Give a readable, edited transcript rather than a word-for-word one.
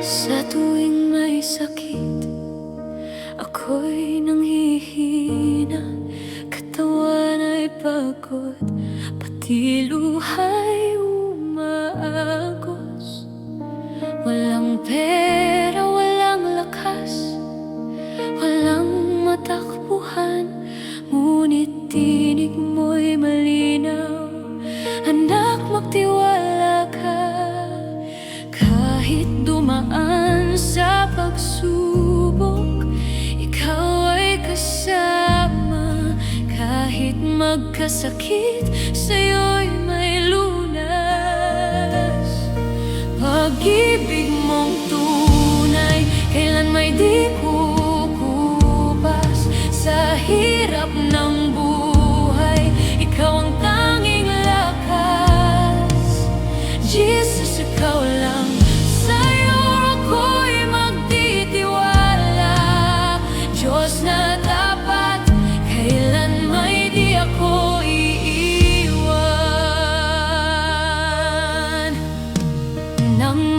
Sa tuwing may sakit, ako'y nanghihina. Katawan ay pagod, pati luha'y umaagos. Walang pera, walang lakas, walang matakbuhan, ngunit tinig mo'y malinaw. Anak, magtiwala ka. Kahit dumaan sa pagsubok, ikaw ay kasama. Kahit magkasakit, sa'yo'y may lunas. Pag-ibig mong tunay, kailan may di kukupas. Sa hirap ng buhay, ikaw ang tanging lakas. Jesus, ikaw lang. Sa'yo ako'y magtitiwala. Diyos na tapat, kailan may di ako iiwan. Nang